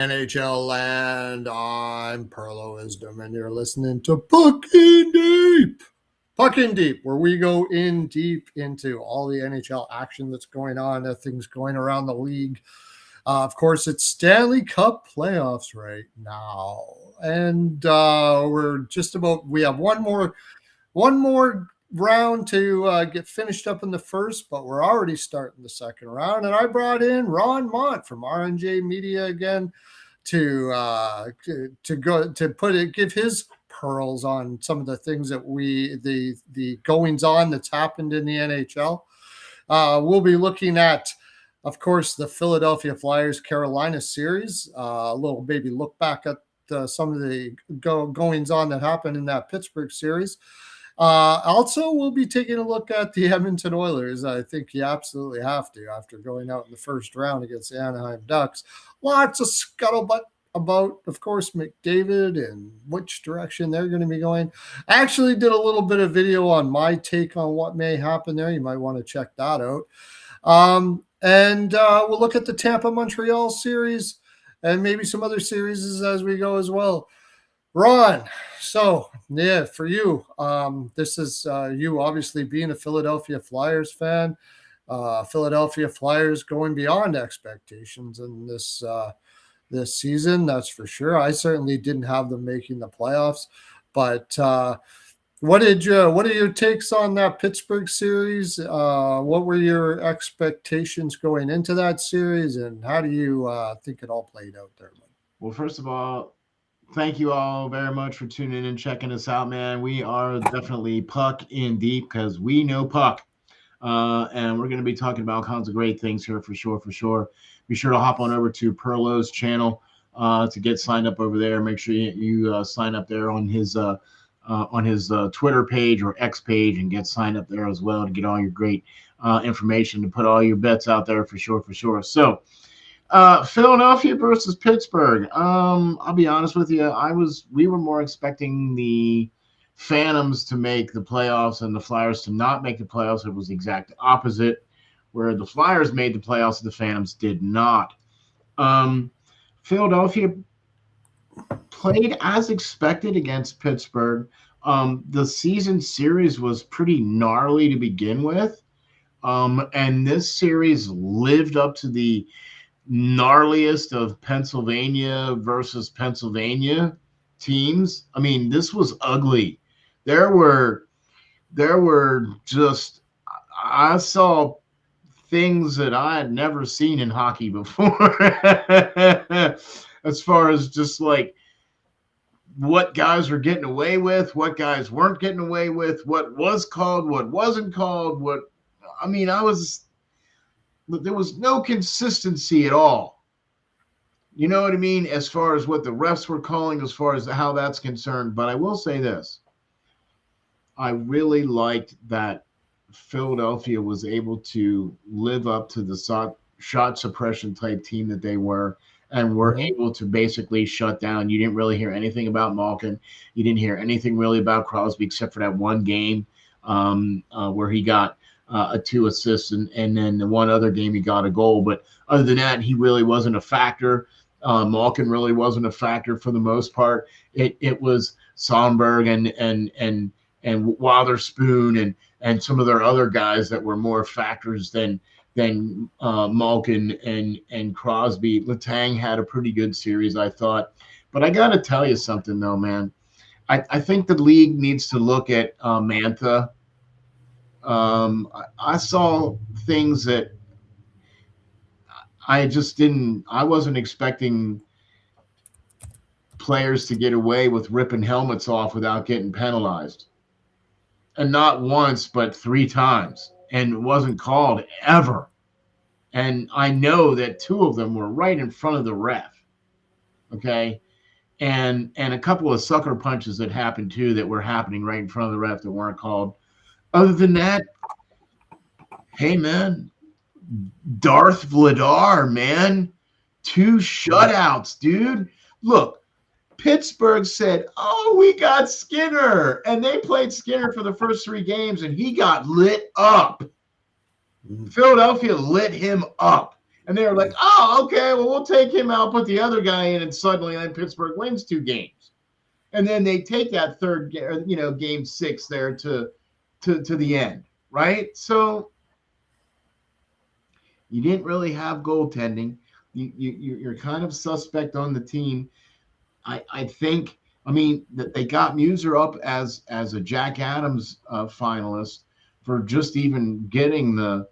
NHL land. I'm Perlo Wisdom, and you're listening to Pucking Deep. Pucking Deep, where we go in deep into all the NHL action that's going on, things going around the league. Of course, it's Stanley Cup playoffs right now, and we have one more round to get finished up in the first, but we're already starting the second round. And I brought in Ron Mont from RNJ Media again to give his pearls on some of the things that the goings on that's happened in the NHL. We'll be looking at, of course, the Philadelphia Flyers Carolina series, a little maybe look back at some of the goings on that happened in that Pittsburgh series. Also, we'll be taking a look at the Edmonton Oilers. I think you absolutely have to after going out in the first round against the Anaheim Ducks. Lots of scuttlebutt about, of course, McDavid and which direction they're going to be going. I actually did a little bit of video on my take on what may happen there. You might want to check that out. And we'll look at the Tampa-Montreal series and maybe some other series as we go as well. Ron, so yeah, for you, this is you obviously being a Philadelphia Flyers fan. Philadelphia Flyers going beyond expectations in this season, that's for sure. I certainly didn't have them making the playoffs, but what are your takes on that Pittsburgh series? What were your expectations going into that series, and how do you think it all played out there? Well, first of all, thank you all very much for tuning in and checking us out, man. We are definitely puck in deep because we know puck. And we're going to be talking about all kinds of great things here for sure. Be sure to hop on over to Perlo's channel to get signed up over there. Make sure you sign up there on his Twitter page or X page and get signed up there as well to get all your great information to put all your bets out there for sure. So, Philadelphia versus Pittsburgh. I'll be honest with you. We were more expecting the Phantoms to make the playoffs and the Flyers to not make the playoffs. It was the exact opposite, where the Flyers made the playoffs and the Phantoms did not. Philadelphia played as expected against Pittsburgh. The season series was pretty gnarly to begin with. And this series lived up to the gnarliest of Pennsylvania versus Pennsylvania teams. I mean, this was ugly. There were just, I saw things that I had never seen in hockey before. As far as just like what guys were getting away with, what guys weren't getting away with, what was called, what wasn't called, there was no consistency at all. You know what I mean? As far as what the refs were calling, as far as how that's concerned. But I will say this. I really liked that Philadelphia was able to live up to the shot suppression type team that they were and were able to basically shut down. You didn't really hear anything about Malkin. You didn't hear anything really about Crosby except for that one game where he got 2 assists, and then the one other game he got a goal. But other than that, he really wasn't a factor. Malkin really wasn't a factor for the most part. It was Sonberg and Witherspoon and some of their other guys that were more factors than Malkin and Crosby. Letang had a pretty good series, I thought. But I got to tell you something, though, man. I think the league needs to look at Mantha. I saw things that I wasn't expecting players to get away with ripping helmets off without getting penalized. And not once, but 3 times. And it wasn't called ever. And I know that 2 of them were right in front of the ref. Okay. And a couple of sucker punches that happened too that were happening right in front of the ref that weren't called. Other than that, hey, man, Darth Vladar, man, 2 shutouts, dude. Look, Pittsburgh said, oh, we got Skinner. And they played Skinner for the first 3 games, and he got lit up. Philadelphia lit him up. And they're like, oh, okay, well, we'll take him out, put the other guy in, and suddenly then Pittsburgh wins 2 games. And then they take that third, game 6 there to the end, right? So you didn't really have goaltending. You're kind of suspect on the team. I think. I mean, that they got Muser up as a Jack Adams finalist for just even getting the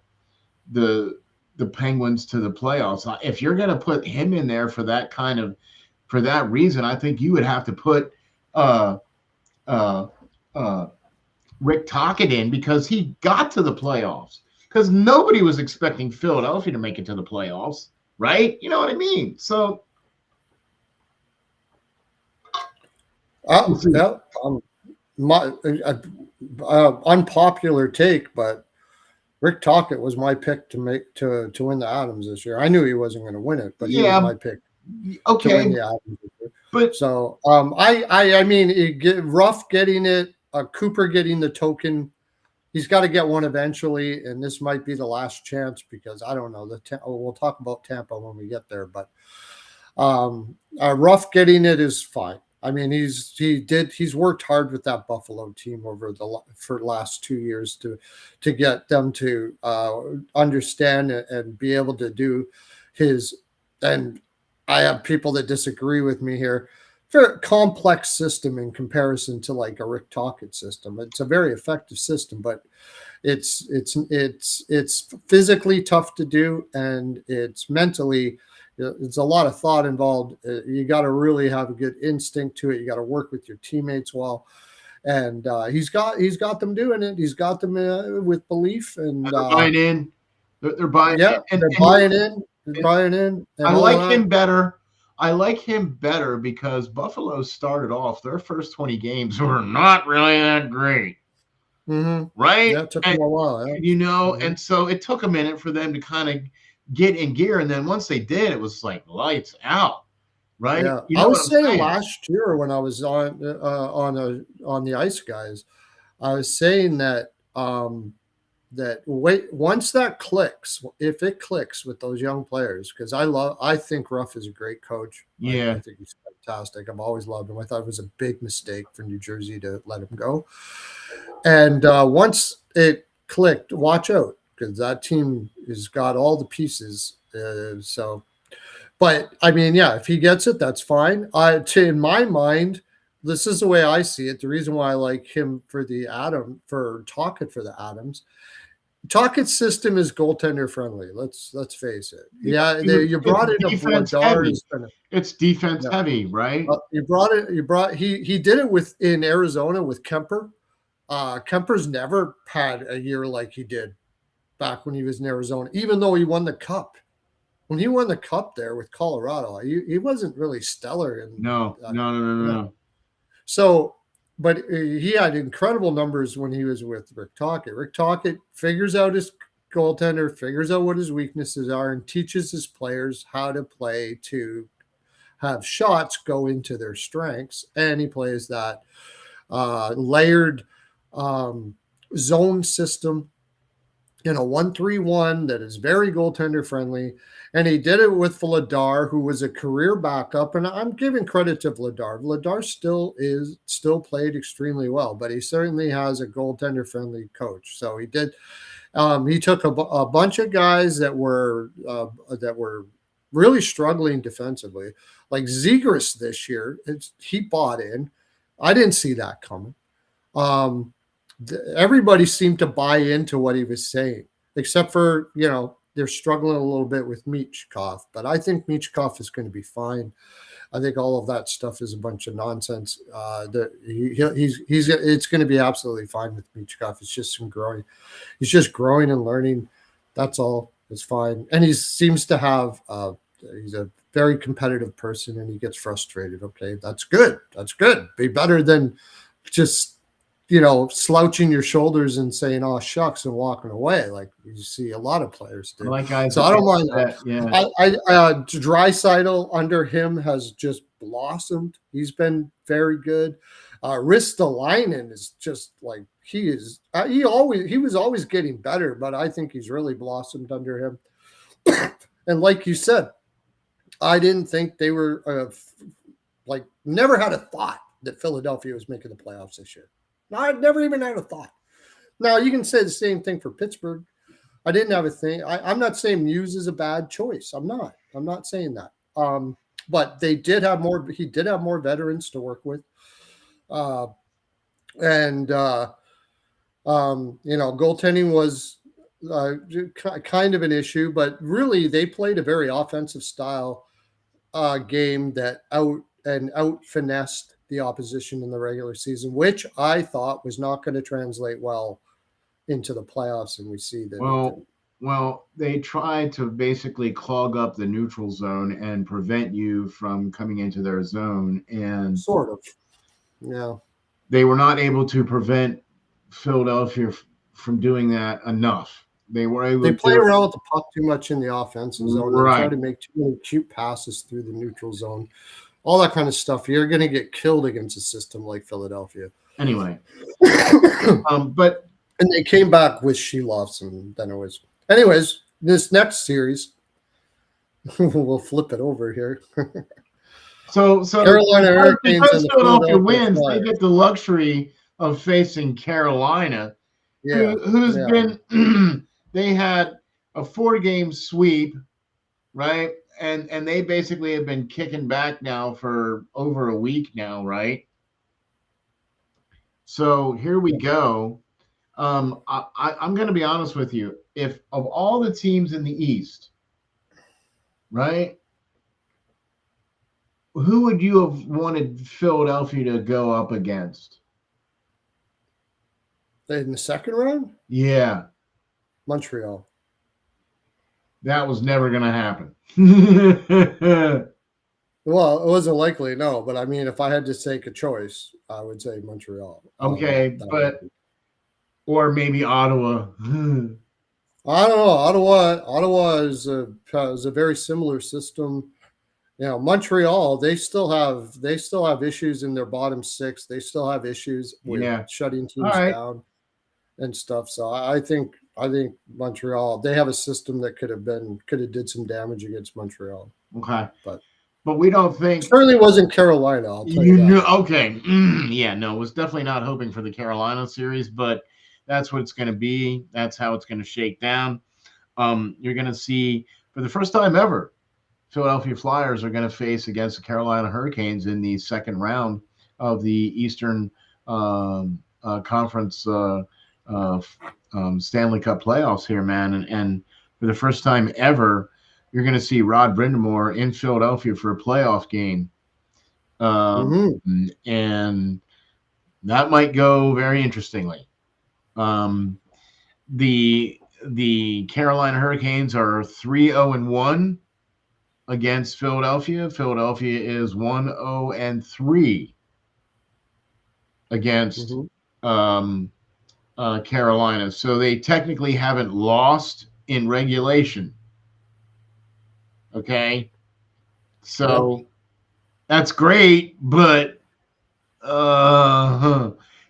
Penguins to the playoffs. If you're going to put him in there for that reason, I think you would have to put Rick Tocchet in, because he got to the playoffs, because nobody was expecting Philadelphia to make it to the playoffs, right? You know what I mean? So. Yeah, my unpopular take, but Rick Tocchet was my pick to win the Adams this year. I knew he wasn't going to win it, but he was my pick. Okay, to win the Adams this year. But so I mean, rough getting it. Cooper getting the token. He's got to get one eventually, and this might be the last chance, because I don't know. We'll talk about Tampa when we get there, but rough getting it is fine. I mean, he's worked hard with that Buffalo team for the last 2 years to get them to understand and be able to do his. And I have people that disagree with me here. Very complex system in comparison to like a Rick Tocchet system. It's a very effective system, but it's physically tough to do, and it's mentally. It's a lot of thought involved. You got to really have a good instinct to it. You got to work with your teammates well, and he's got them doing it. He's got them with belief, and they're buying in. They're buying. Yeah, in. They're buying in. They're buying in. I like him better. I like him better because Buffalo started off their first 20 games were not really that great. Mm-hmm. Right? Yeah, it took them a while. Yeah. And so it took a minute for them to kind of get in gear, and then once they did, it was like lights out, right? Yeah, I was saying last year when I was on the Ice Guys, I was saying that once that clicks, if it clicks with those young players, because I think Ruff is a great coach. Yeah, I think he's fantastic. I've always loved him. I thought it was a big mistake for New Jersey to let him go, and once it clicked, watch out, because that team has got all the pieces. But I mean, yeah, if he gets it, that's fine. In my mind, this is the way I see it. The reason why I like him for Tocchet for the Adams. Tocchet's system is goaltender friendly. Let's face it. Yeah, you brought in a Vladar. It's defense heavy, right? He did it in Arizona with Kemper. Kemper's never had a year like he did back when he was in Arizona, even though he won the Cup. When he won the Cup there with Colorado, he wasn't really stellar. No. So, but he had incredible numbers when he was with Rick Tocchet. Rick Tocchet figures out his goaltender, figures out what his weaknesses are, and teaches his players how to play to have shots go into their strengths. And he plays that layered zone system in a 1-3-1 that is very goaltender friendly. And he did it with Vladar, who was a career backup. And I'm giving credit to Vladar. Vladar still played extremely well, but he certainly has a goaltender friendly coach. So he did. He took a bunch of guys that were really struggling defensively, like Zegras this year. He bought in. I didn't see that coming. Everybody seemed to buy into what he was saying, except for, they're struggling a little bit with Michkov, but I think Michkov is going to be fine. I think all of that stuff is a bunch of nonsense. It's going to be absolutely fine with Michkov. It's just some growing. He's just growing and learning. That's all. It's fine. And he seems to have, he's a very competitive person, and he gets frustrated. Okay, that's good. That's good. Be better than just, slouching your shoulders and saying, "Oh shucks," and walking away, like you see a lot of players do. So I don't mind that. Yeah. Draisaitl under him has just blossomed. He's been very good. Ristolainen is just like he is. He was always getting better, but I think he's really blossomed under him. And like you said, I didn't think they were never had a thought that Philadelphia was making the playoffs this year. No, I never even had a thought. Now, you can say the same thing for Pittsburgh. I didn't have a thing. I'm not saying Muse is a bad choice. I'm not saying that. But they did have more. He did have more veterans to work with. Goaltending was kind of an issue, but really they played a very offensive style game that out finessed the opposition in the regular season, which I thought was not going to translate well into the playoffs, and we see that. Well, they tried to basically clog up the neutral zone and prevent you from coming into their zone, and sort of, yeah. They were not able to prevent Philadelphia from doing that enough. They were able. They play around with the puck too much in the offensive zone. Right. They try to make too many cute passes through the neutral zone, all that kind of stuff. You're going to get killed against a system like Philadelphia. Anyway, and they came back with Sheloffs, and then it was. Anyways, this next series, we'll flip it over here. So Carolina Hurricanes because Philadelphia wins, they get the luxury of facing Carolina, who's been. They had a 4-game sweep, right? And they basically have been kicking back now for over a week now, right? So here we go. I'm going to be honest with you. If of all the teams in the East, right, who would you have wanted Philadelphia to go up against? In the second round? Yeah. Montreal. That was never going to happen. Well, it wasn't likely, no. But I mean, if I had to take a choice, I would say Montreal. Okay, or maybe Ottawa. I don't know. Ottawa is a very similar system. Montreal, they still have issues in their bottom six. They still have issues with shutting teams down and stuff. So I think Montreal, they have a system that could have did some damage against Montreal. Okay, but we don't think certainly wasn't Carolina. I'll tell you that. Okay, was definitely not hoping for the Carolina series, but that's what it's going to be. That's how it's going to shake down. You're going to see for the first time ever, Philadelphia Flyers are going to face against the Carolina Hurricanes in the second round of the Eastern Conference Stanley Cup playoffs here, man. And for the first time ever, you're going to see Rod Brind'Amour in Philadelphia for a playoff game. And that might go very interestingly. The Carolina Hurricanes are 3-0-1 against Philadelphia. Philadelphia is 1-0-3 against Carolina. So they technically haven't lost in regulation. Okay. So that's great, but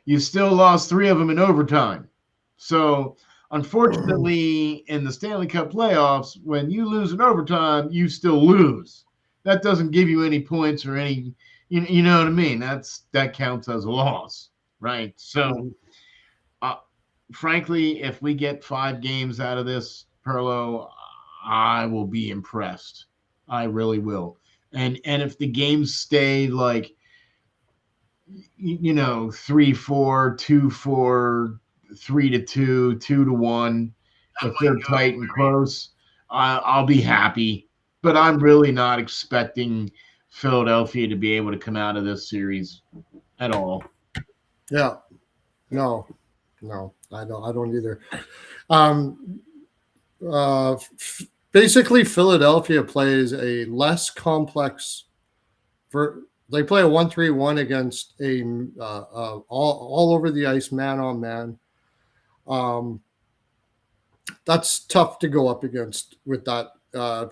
you still lost 3 of them in overtime. So unfortunately, in the Stanley Cup playoffs, when you lose in overtime, you still lose. That doesn't give you any points or any, you know what I mean? That counts as a loss, right? So, frankly, if we get 5 games out of this, Perlo, I will be impressed. I really will. And if the games stay like, 3-4, 2-4, 3-2, 2-1. If they're tight and close, I'll be happy. But I'm really not expecting Philadelphia to be able to come out of this series at all. Yeah. No, I don't either. Basically, Philadelphia plays a less complex. They play a 1-3-1 against a all over the ice, man on man. That's tough to go up against with that.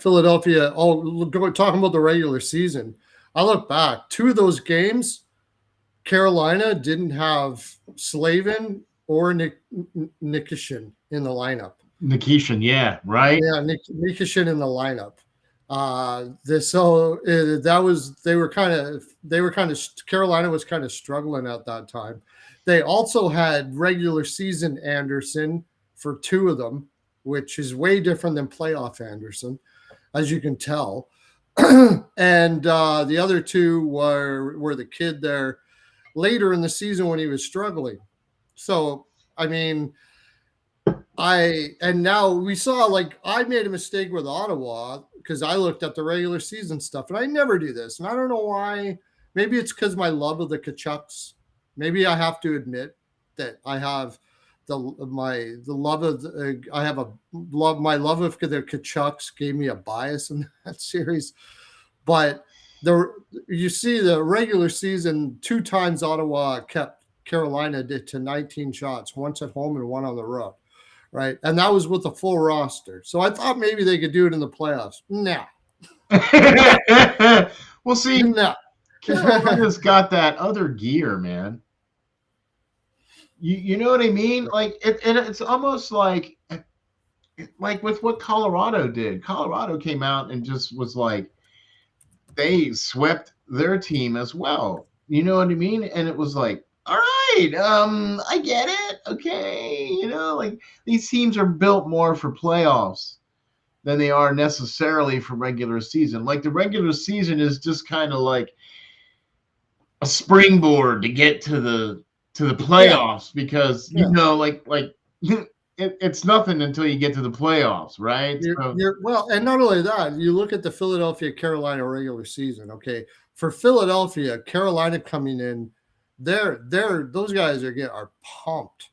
Philadelphia, talking about the regular season, I look back, 2 of those games, Carolina didn't have Slavin or Nikishin in the lineup. Nikishin, yeah, right. Yeah, Nikishin in the lineup. That was they were kind of Carolina was kind of struggling at that time. They also had regular season Anderson for two of them, which is way different than playoff Anderson, as you can tell. And the other two were the kid there later in the season when he was struggling. So I mean, and now we saw, like, I made a mistake with Ottawa because I looked at the regular season stuff, and I never do this, and I don't know why. Maybe it's because my love of the Kachucks. Maybe I have to admit that I have the love of I have a love my love of the Kachucks gave me a bias in that series, but you see the regular season 2 times Ottawa kept Carolina to 19 shots, once at home and one on the road. Right. And that was with a full roster. So I thought maybe they could do it in the playoffs. No. We'll see. No. Carolina's got that other gear, man. You know what I mean? Like it's almost like with what Colorado did. Colorado came out and just was like, they swept their team as well. You know what I mean? And it was like, all right, I get it. Okay, like these teams are built more for playoffs than they are necessarily for regular season. Like the regular season is just kind of like a springboard to get to the playoffs, because it's nothing until you get to the playoffs, right? Well, and not only that, you look at the Philadelphia Carolina regular season. Okay, for Philadelphia, Carolina coming in, those guys are pumped.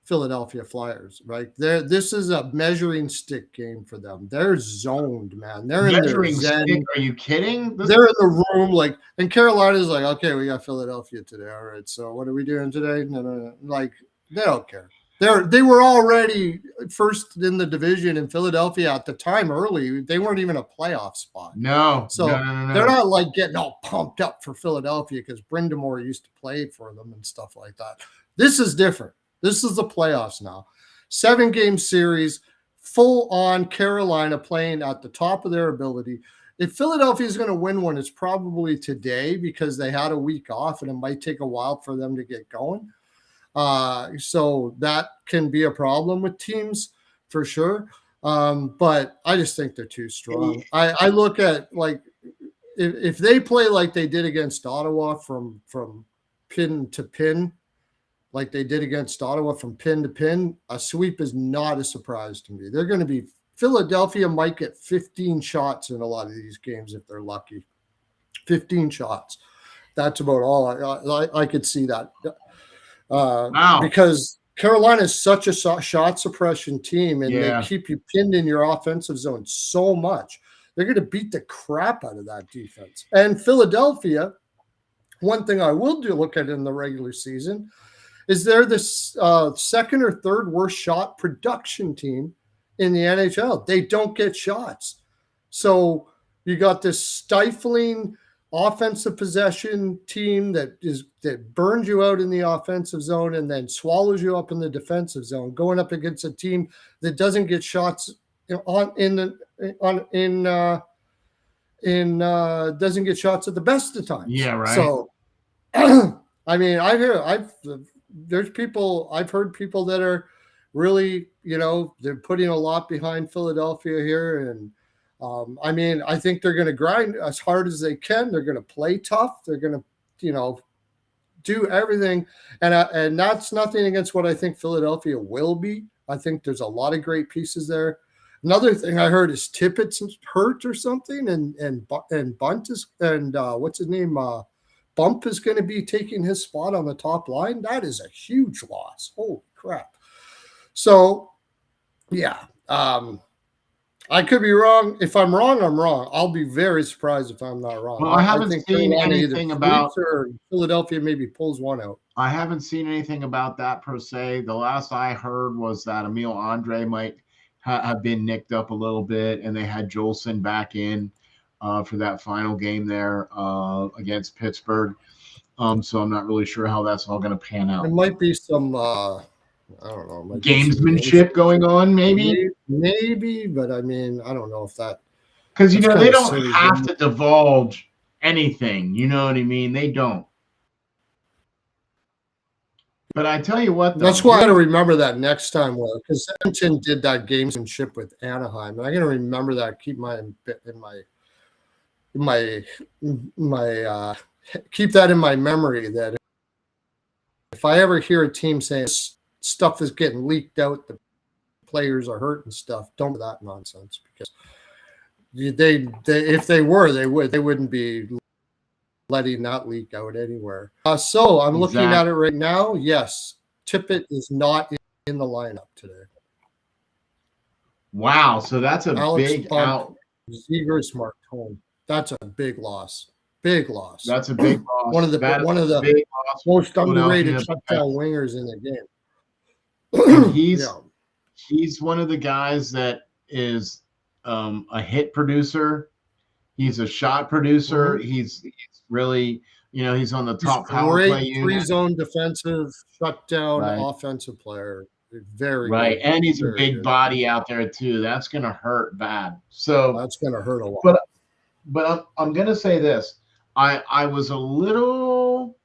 Philadelphia Flyers, right? This is a measuring stick game for them. They're zoned, man. They're measuring in their zen. Stick? Are you kidding? They're in the room, like, and Carolina's like, okay, we got Philadelphia today. All right, so what are we doing today? No. Like, they don't care. They were already first in the division in Philadelphia at the time early. They weren't even a playoff spot. No. So they're not like getting all pumped up for Philadelphia because Brind'Amour used to play for them and stuff like that. This is different. This is the playoffs now. 7-game series, full on Carolina playing at the top of their ability. If Philadelphia is going to win one, it's probably today because they had a week off and it might take a while for them to get going. So that can be a problem with teams for sure. But I just think they're too strong. I look at, like, if they play like they did against Ottawa from pin to pin, like they did against Ottawa from pin to pin, a sweep is not a surprise to me. They're going to be Philadelphia might get 15 shots in a lot of these games if they're lucky. 15 shots. That's about all I could see that. Wow. Because Carolina is such a shot suppression team, and they keep you pinned in your offensive zone so much. They're going to beat the crap out of that defense. And Philadelphia, one thing I will look at in the regular season is they're the second or third worst shot production team in the NHL. They don't get shots. So you got this stifling offensive possession team that burns you out in the offensive zone and then swallows you up in the defensive zone, going up against a team that doesn't get shots doesn't get shots at the best of times. Yeah, right. So I mean, I've heard people that are really, they're putting a lot behind Philadelphia here. And I mean, I think they're going to grind as hard as they can. They're going to play tough. They're going to, do everything. And that's nothing against what I think Philadelphia will be. I think there's a lot of great pieces there. Another thing I heard is Tippett's hurt or something, and Bunt is, and what's his name? Bump is going to be taking his spot on the top line. That is a huge loss. Holy crap. So, yeah, I could be wrong. If I'm wrong, I'm wrong. I'll be very surprised if I'm not wrong. Well, I haven't seen anything about Philadelphia maybe pulls one out. I haven't seen anything about that per se. The last I heard was that Emile Andre might have been nicked up a little bit, and they had Jolson back in for that final game there against Pittsburgh. So I'm not really sure how that's all going to pan out. There might be some I don't know. Might be some gamesmanship going on, maybe. Maybe, but I mean, I don't know if that. Because, That's they kinda don't silly, have dude. to divulge anything. You know what I mean? They don't. But I tell you what, though. That's why I gotta remember that next time, because Edmonton did that gamesmanship with Anaheim. And I gotta remember that, keep keep that in my memory, that if I ever hear a team saying stuff is getting leaked out, the players are hurt and stuff, don't do that nonsense, because they if they wouldn't be letting that leak out anywhere. So I'm looking at it right now. Yes, Tippett is not in the lineup today. Wow, so that's a Alex big Pump, out. Zegers, Martone. That's a big loss. Big loss. That's a big loss. One of the big loss most underrated Philadelphia. shutdown wingers in the game. And he's Yeah. he's one of the guys that is a hit producer. He's a shot producer. He's really, he's on the top power play Great unit. three-zone defensive shutdown Right. offensive player. Very Right. good. And he's a Very big good. body out there too. That's gonna hurt bad. So That's gonna hurt a lot. But I'm gonna say this. I was a little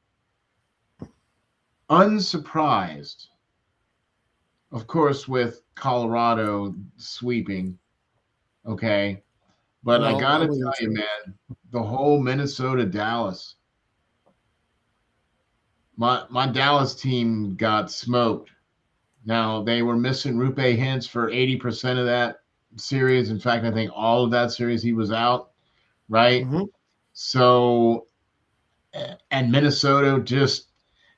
unsurprised, of course, with Colorado sweeping. Okay. But I gotta tell you, man, the whole Minnesota Dallas. My Dallas team got smoked. Now they were missing Rupe Hintz for 80% of that series. In fact, I think all of that series he was out, right? Mm-hmm. So, and Minnesota just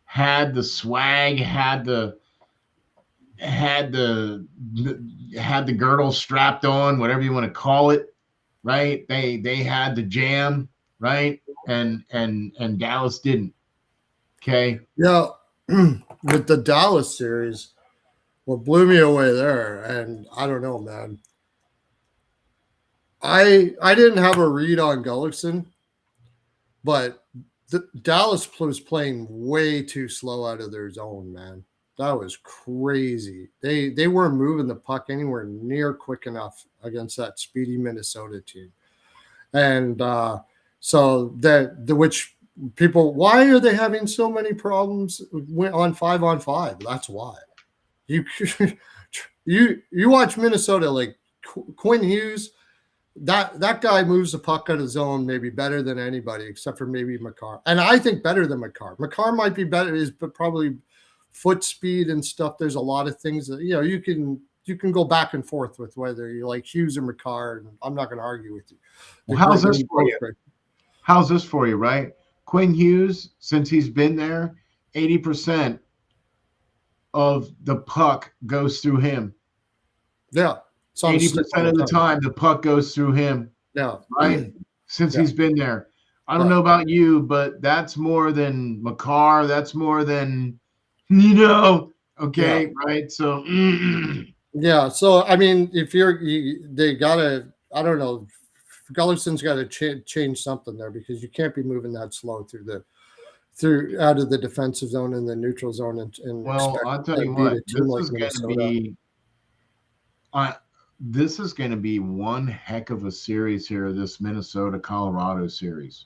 had the swag, had the girdle strapped on, whatever you want to call it, right? They had the jam, right? And Dallas didn't. Okay. Yeah, with the Dallas series, what blew me away there, and I don't know, man. I didn't have a read on Gullickson, but Dallas was playing way too slow out of their zone, man. That was crazy. They weren't moving the puck anywhere near quick enough against that speedy Minnesota team, and so which people, why are they having so many problems on 5-on-5? That's why. You watch Minnesota, like Quinn Hughes. That guy moves the puck out of zone maybe better than anybody, except for maybe Makar. And I think better than Makar. Makar might be better, but probably foot speed and stuff. There's a lot of things that you can go back and forth with whether you like Hughes or Makar. And I'm not going to argue with you. Well, how's this for you? How's this for you, right? Quinn Hughes, since he's been there, 80% of the puck goes through him. Yeah. 80% of the time, the puck goes through him. Yeah. Right? Since he's been there. I don't know about you, but that's more than Makar. That's more than, okay, right? So, yeah. So, I mean, if they got to, I don't know, Gullickson's got to change something there, because you can't be moving that slow through out of the defensive zone and the neutral zone. And well, I'll tell you what, this is going to be one heck of a series here, this Minnesota-Colorado series.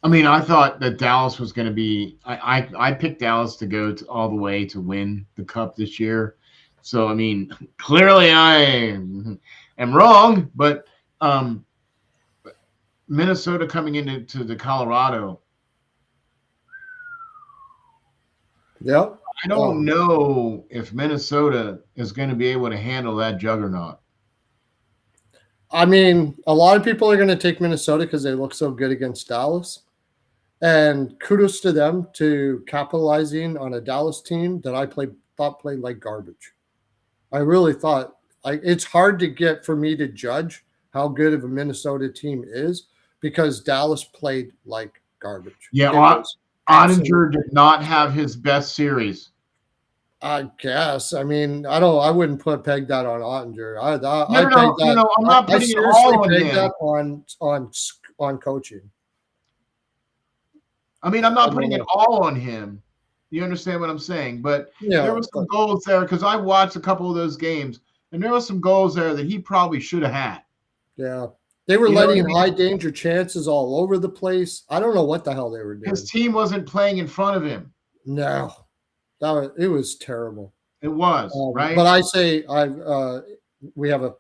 I mean, I thought that Dallas was going to be – I picked Dallas to go all the way to win the Cup this year. So, I mean, clearly I am wrong, but Minnesota coming into the Colorado. Yeah. I don't know if Minnesota is going to be able to handle that juggernaut. I mean, a lot of people are going to take Minnesota because they look so good against Dallas. And kudos to them to capitalizing on a Dallas team that I thought played like garbage. I really thought it's hard to get for me to judge how good of a Minnesota team is, because Dallas played like garbage. Yeah, Ottinger did not have his best series. I guess. I mean, I wouldn't peg that on Ottinger. I'm not putting it all on him. That on coaching. I mean, I'm not putting it all on him, You understand what I'm saying? But Yeah, there was some goals there because I watched a couple of those games, and there was some goals there that he probably should have had. yeah. They were You know what letting I mean? high danger chances all over the place. I don't know what the hell they were His doing. team wasn't playing in front of him. No, it was terrible. It was, But right? I say we have a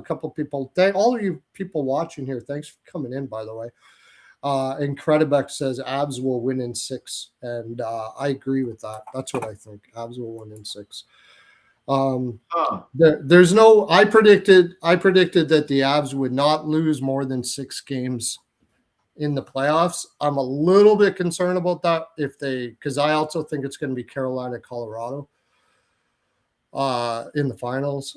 couple of people. Thank all of you people watching here. Thanks for coming in, by the way. And Credibeck says Abs will win in 6, and I agree with that. That's what I think. Abs will win in 6. There's no. I predicted that the Abs would not lose more than 6 games in the playoffs. I'm a little bit concerned about that because I also think it's going to be Carolina, Colorado in the finals.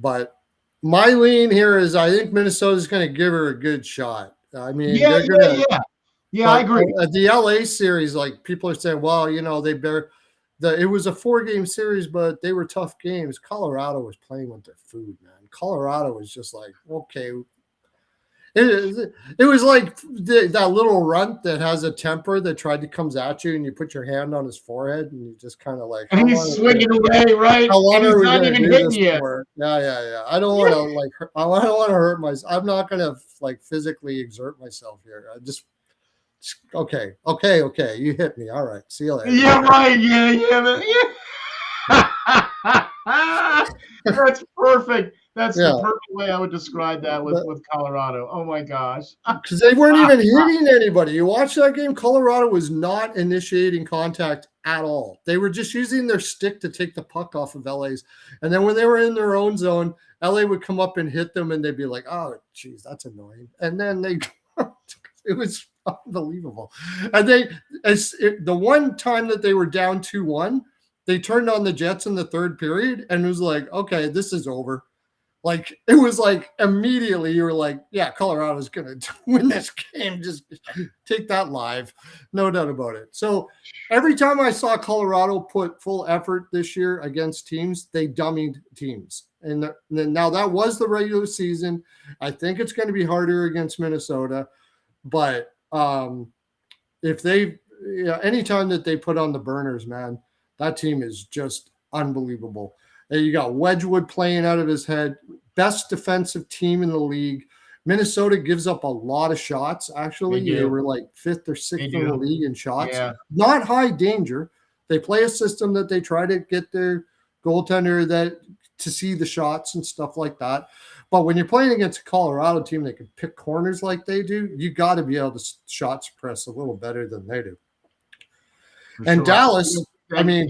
But my lean here is I think Minnesota's going to give her a good shot. I mean, they're going to. Yeah, I agree. At the LA series, like people are saying, well, it was a 4-game series, but they were tough games. Colorado was playing with their food, man. Colorado was just like, okay. It was like that little runt that has a temper that comes at you, and you put your hand on his forehead, and you just kind of like, and he's swinging away, right? How long and he's are we not going to even do hitting this you. for? Yeah. I don't want to I don't want to hurt myself. I'm not going to physically exert myself here. I just okay. You hit me. All right. See you later. Yeah, right. Yeah. That's perfect. That's the perfect way I would describe that with Colorado. Oh my gosh. Because they weren't even hitting anybody. You watch that game, Colorado was not initiating contact at all. They were just using their stick to take the puck off of LA's. And then when they were in their own zone, LA would come up and hit them, and they'd be like, oh, geez, that's annoying. And then it was unbelievable. And the one time that they were down 2-1, they turned on the Jets in the third period, and it was like, okay, this is over. Like, it was like immediately you were like, yeah, Colorado's going to win this game. Just take that live. No doubt about it. So every time I saw Colorado put full effort this year against teams, they dummied teams. And now that was the regular season. I think it's going to be harder against Minnesota. But anytime that they put on the burners, man, that team is just unbelievable. And you got Wedgwood playing out of his head, best defensive team in the league. Minnesota gives up a lot of shots, actually. They were like 5th or 6th in the league in shots. Yeah. Not high danger. They play a system that they try to get their goaltender to see the shots and stuff like that. But when you're playing against a Colorado team that can pick corners like they do, you got to be able to shot suppress a little better than they do. And Dallas –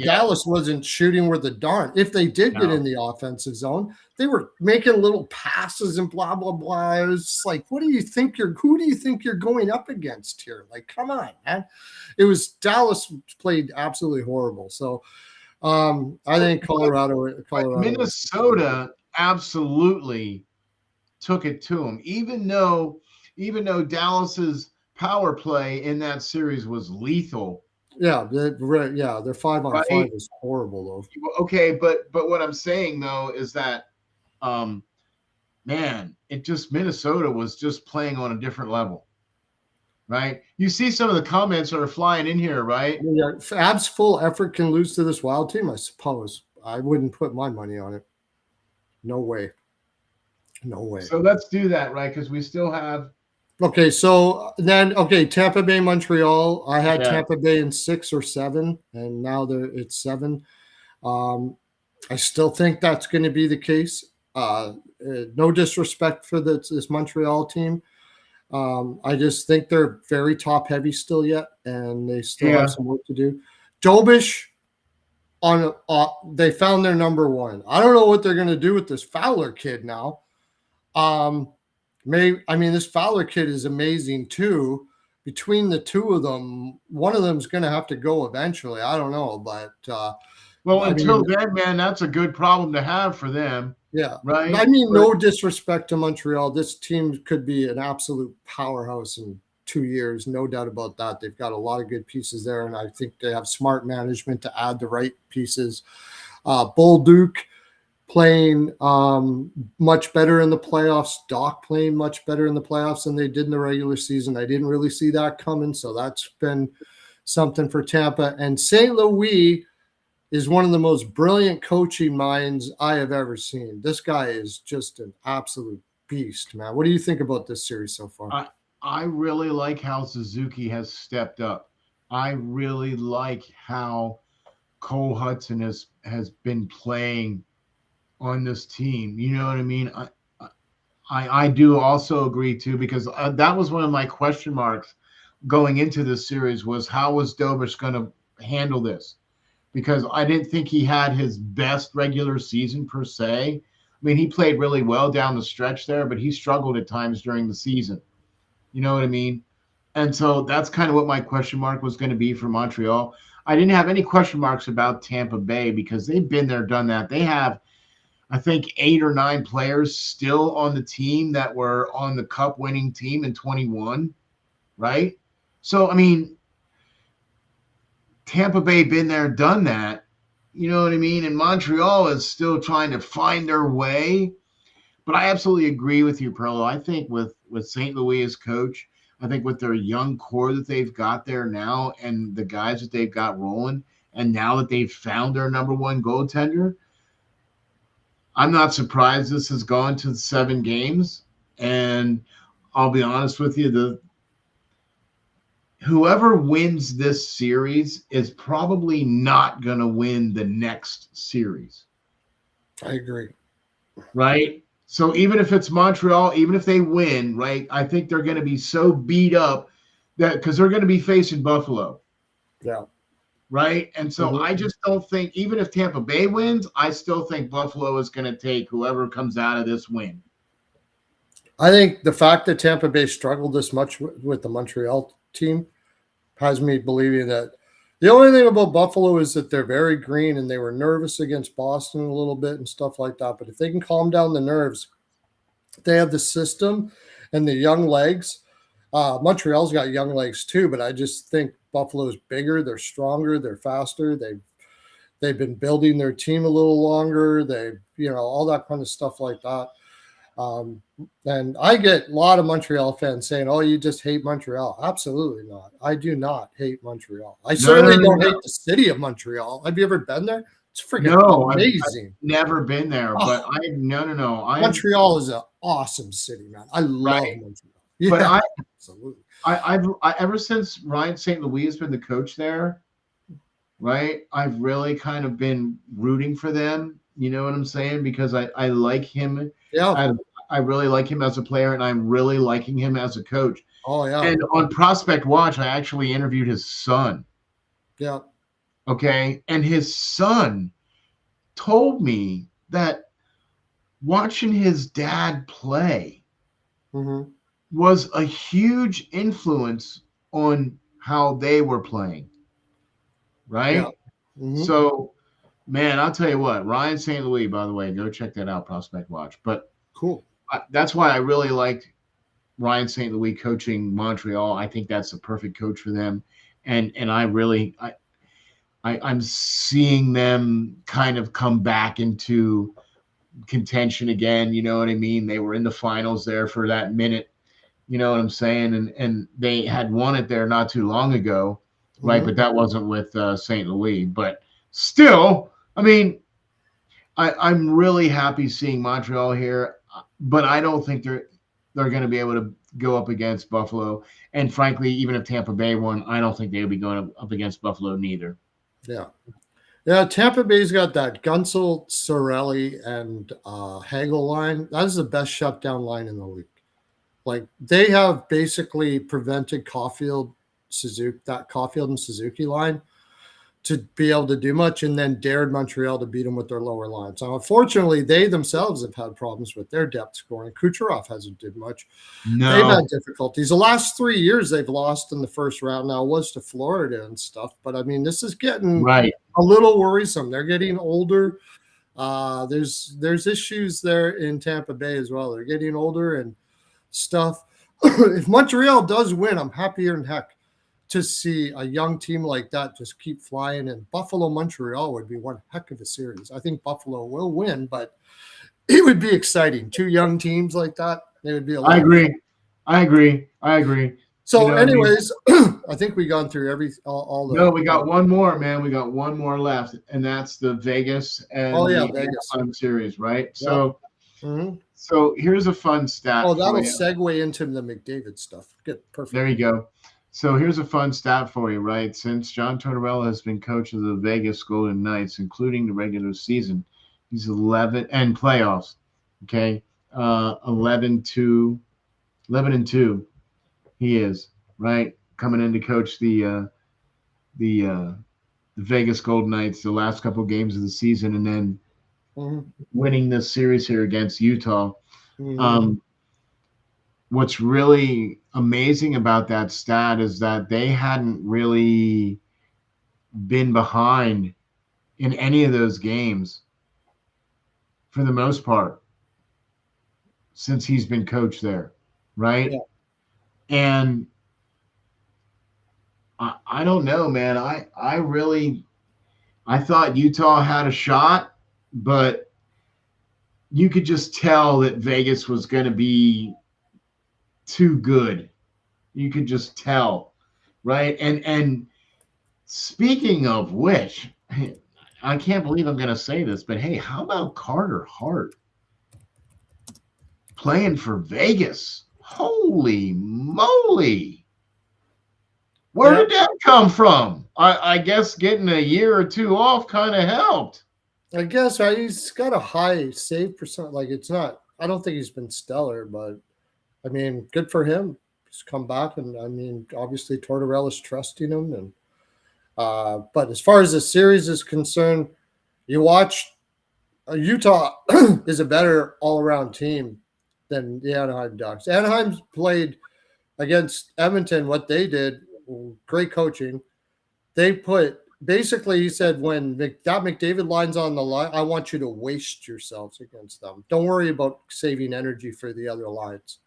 Dallas wasn't shooting worth a darn. If they did get in the offensive zone, they were making little passes and blah, blah, blah. It was just like, who do you think you're going up against here? Like, come on, man. Dallas played absolutely horrible. So I think Colorado Minnesota absolutely took it to them, even though Dallas's power play in that series was lethal. Yeah, their 5-on-5 is horrible though. Okay, but what I'm saying though is that, Minnesota was just playing on a different level, right? You see some of the comments that are flying in here, right? Yeah, Abs full effort can lose to this Wild team, I suppose. I wouldn't put my money on it. No way. So let's do that, right? Because we still have. Okay, so then Tampa Bay, Montreal. I had Tampa Bay in 6 or 7, and now it's 7. I still think that's going to be the case. No disrespect for this Montreal team. I just think they're very top heavy still yet, and they still have some work to do. Dobish, they found their number 1. I don't know what they're going to do with this Fowler kid now. This Fowler kid is amazing too. Between the two of them, one of them is going to have to go eventually. I don't know, but until then, man, that's a good problem to have for them. Yeah, right. No disrespect to Montreal. This team could be an absolute powerhouse in 2 years, no doubt about that. They've got a lot of good pieces there, and I think they have smart management to add the right pieces. Bolduc playing much better in the playoffs. Doc playing much better in the playoffs than they did in the regular season. I didn't really see that coming, so that's been something for Tampa. And St. Louis is one of the most brilliant coaching minds I have ever seen. This guy is just an absolute beast, man. What do you think about this series so far? I really like how Suzuki has stepped up. I really like how Cole Hudson has been playing on this team. You know what I mean? I do also agree too, because that was one of my question marks going into this series was how was Dobish going to handle this? Because I didn't think he had his best regular season per se. I mean, he played really well down the stretch there, but he struggled at times during the season. You know what I mean? And so that's kind of what my question mark was going to be for Montreal. I didn't have any question marks about Tampa Bay because they've been there, done that. They have, I think, 8 or 9 players still on the team that were on the cup winning team in 21, right? So, I mean, Tampa Bay been there, done that. You know what I mean? And Montreal is still trying to find their way. But I absolutely agree with you, Perlo. I think with St. Louis as coach, I think with their young core that they've got there now and the guys that they've got rolling, and now that they've found their number one goaltender, I'm not surprised this has gone to 7 games. And I'll be honest with you, whoever wins this series is probably not going to win the next series. I agree. Right? So even if it's Montreal, even if they win, right, I think they're going to be so beat up that because they're going to be facing Buffalo. Yeah. Right? And so I just don't think, even if Tampa Bay wins, I still think Buffalo is going to take whoever comes out of this win. I think the fact that Tampa Bay struggled this much with the Montreal team has me believing that the only thing about Buffalo is that they're very green and they were nervous against Boston a little bit and stuff like that. But if they can calm down the nerves, they have the system and the young legs. Montreal's got young legs too, but I just think Buffalo's bigger, they're stronger, they're faster. They've been building their team a little longer. All that kind of stuff like that. And I get a lot of Montreal fans saying, "Oh, you just hate Montreal." Absolutely not. I do not hate Montreal. I certainly don't hate the city of Montreal. Have you ever been there? It's freaking amazing. I've never been there, but no. Montreal is an awesome city, man. I love Montreal. Yeah, but absolutely. I've ever since Ryan St. Louis has been the coach there, right? I've really kind of been rooting for them. You know what I'm saying? Because I like him. Yeah. I really like him as a player, and I'm really liking him as a coach. Oh, yeah. And on Prospect Watch, I actually interviewed his son. Yeah. Okay. And his son told me that watching his dad play was a huge influence on how they were playing. Right? Yeah. So, man, I'll tell you what, Ryan St. Louis, by the way, go check that out, Prospect Watch. But cool. That's why I really liked Ryan St. Louis coaching Montreal. I think that's the perfect coach for them. And I'm seeing them kind of come back into contention again. You know what I mean? They were in the finals there for that minute. You know what I'm saying? And they had won it there not too long ago, right? But that wasn't with St. Louis. But still, I mean, I'm really happy seeing Montreal here, but I don't think they're going to be able to go up against Buffalo. And frankly, even if Tampa Bay won, I don't think they would be going up against Buffalo neither. Yeah. Yeah, Tampa Bay's got that Gunsel, Sorelli, and Hagel line. That is the best shutdown line in the league. Like, they have basically prevented Caulfield and Suzuki line to be able to do much, and then dared Montreal to beat them with their lower line. So unfortunately, they themselves have had problems with their depth scoring. Kucherov hasn't did much. No. They've had difficulties. The last 3 years they've lost in the first round. Now, it was to Florida and stuff, but I mean, this is getting a little worrisome. They're getting older. There's issues there in Tampa Bay as well. They're getting older and stuff. If Montreal does win, I'm happier than heck to see a young team like that just keep flying. And Buffalo-Montreal would be one heck of a series. I think Buffalo will win, but it would be exciting. 2 young teams like that, it would be a lot. I agree. So, You know what I mean? anyways, I think we gone through all the. No, we got one more, man. We got one more left, and that's the Vegas Oh and yeah, the Vegas. Anaheim series, right? Yeah. So, hmm so here's a fun stat Oh, for that'll you. segue into the McDavid stuff. Good, There perfect. you go. So here's a fun stat for you, right? Since John Tortorella has been coach of the Vegas Golden Knights, including the regular season, he's 11 and playoffs. Okay, 11 and 2. He is right coming in to coach the the Vegas Golden Knights the last couple of games of the season, and then hmm winning this series here against Utah. hmm Um, what's really amazing about that stat is that they hadn't really been behind in any of those games for the most part since he's been coach there, right? Yeah. And I don't know, man. I thought Utah had a shot, but you could just tell that Vegas was going to be too good. You could just tell, right? And speaking of which, I can't believe I'm going to say this, but hey, how about Carter Hart playing for Vegas? Holy moly. Where Yeah. did that come from? I guess getting a year or two off kind of helped. I guess he's got a high save percent. Like it's not. I don't think he's been stellar, but I mean, good for him. He's come back, and I mean, obviously Tortorella's trusting him. And but as far as the series is concerned, you watch Utah is a better all-around team than the Anaheim Ducks. Anaheim's played against Edmonton. What they did, great coaching. They put basically, he said, when that McDavid line's on the line, I want you to waste yourselves against them. Don't worry about saving energy for the other lines.